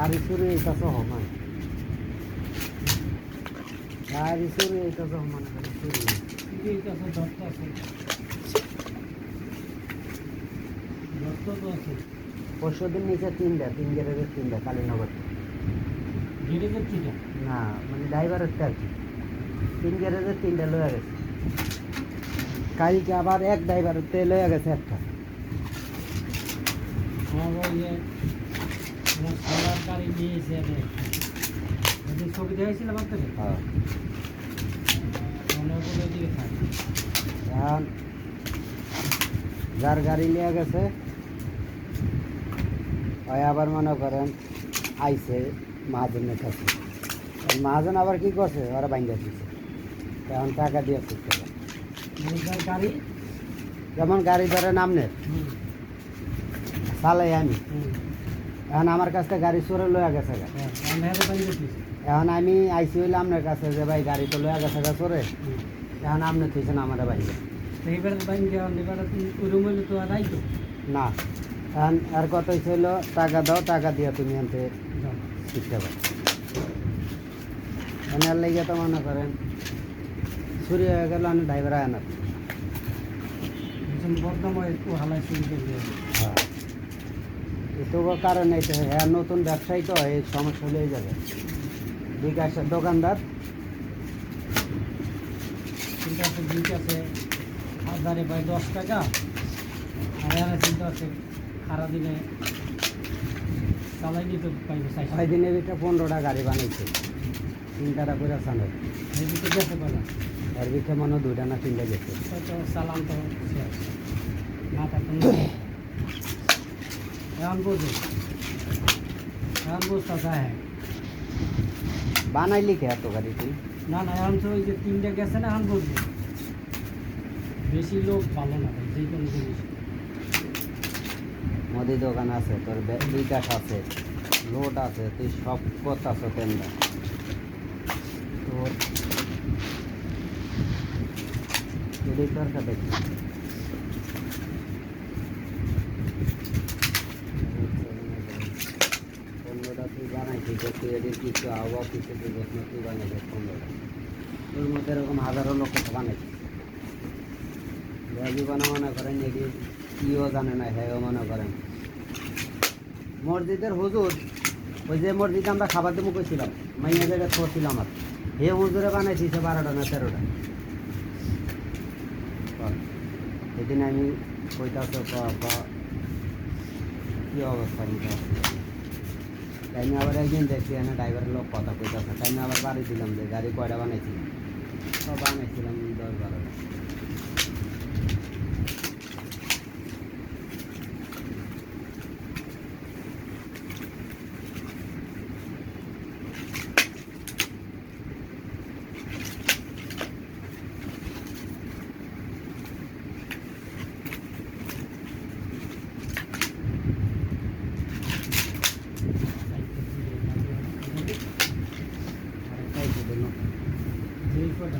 গাড়ি চুরি এইটাছ সমান গাড়ি চুরি এইটাছ সমান গাড়ি চুরি এইটাছ দত্ত আছে দত্ত তো আছে পরশুদিন নিচে তিন গ্যারেজের তিনটা কালীনগর গ্যারেজের থেকে না মানে ড্রাইভারের আর কি তিন গ্যারেজের তিনটা লয়ে গেছে কালকে আবার এক ড্রাইভারের তেল লয়ে গেছে একটা আমার ইয়ে আমার সোলার গাড়ি নিয়েছে ওদের ছবি দেখাইছিলাম আপনাকে হ্যাঁ অনেকগুলো দিকে থাকে এখন যার গাড়ি নিয়ে গেছে ওই আবার মনে করেন আইছে মহাজনের কাছে মহাজন আবার কি করছে ওরা বাইন্দা দিচ্ছে এখন টাকা দিয়ে করতে হবে যার গাড়ি যেমন গাড়ি ধরে নামনের চালাই আমি এখন আমার কাছ থেকে গাড়ি চোরে লয়ে গেছে গা। এখন আমি আইসি হইলাম আপনার কাছে যে ভাই গাড়ি তো লয়ে গেছে গা চোরে এখন আপনি থইছেন আমার বাইরে না এখন আর কত ছিল টাকা দাও টাকা দিয়ে তুমি আনতে শিখতে পারো এনার লেগে তো মনে করেন চুরি হয়ে গেল আমি ড্রাইভার আনার হ্যাঁ তবুও কারণ এই তো হ্যাঁ নতুন ব্যবসায়ী তো এই সমস্যা হয়ে যাবে বিকাশের দোকানদার চিন্তা আছে দুইটা আছে হাজারে প্রায় 10 টাকা আর এখানে চিন্তা আছে সারাদিনে চালাই নিতে পাইবে 6 দিনের ভিতরে 15টা গাড়ি বানাইছে 3টা করে চালায় এই ভিতরে যেতে পারে এর ভিতরে মনে হয় 2টা না 3টা গেছে তো চালান তো শেষ না থাকতো এখন বুঝতে চায় বানাইলি কে এত গাড়ি তুই না এখন তো ওই যে 3টা গেছে না এখন বুঝবো বেশি লোক ভালো না ভাই যে কোনো জিনিস মুদি দোকান আছে তোর বিকাশ আছে লোড আছে তুই সব কথা আছে তেমন তোর এটাই তোর সাথে পনেরোটা তুই বানাইছিস যে তুই এদের কিছু আবহাওয়া কিছু বুঝস না তুই বানাইছিস 15টা তোর মধ্যে এরকম হাজারো লোক বানাইছিস জীবনে মনে করেন এটি কিও জানে না হ্যাঁ মনে করেন মসজিদের হুজুর ওই যে মসজিদে আমরা খাবার দেবো কইছিলাম মাইয়া জায়গা করছিলাম আর হে হুজুরে বানাইছি 12টা না 13টা সেদিন আমি কইতাছ কি অবস্থা তাই আমি আবার একদিন দেখছি এনে ড্রাইভারের লোক কথা কইতাছে তাই আমি আবার বাড়ি দিলাম যে গাড়ি কয়টা বানাইছিলাম সব বানাইছিলাম 10-12টা যেই কটা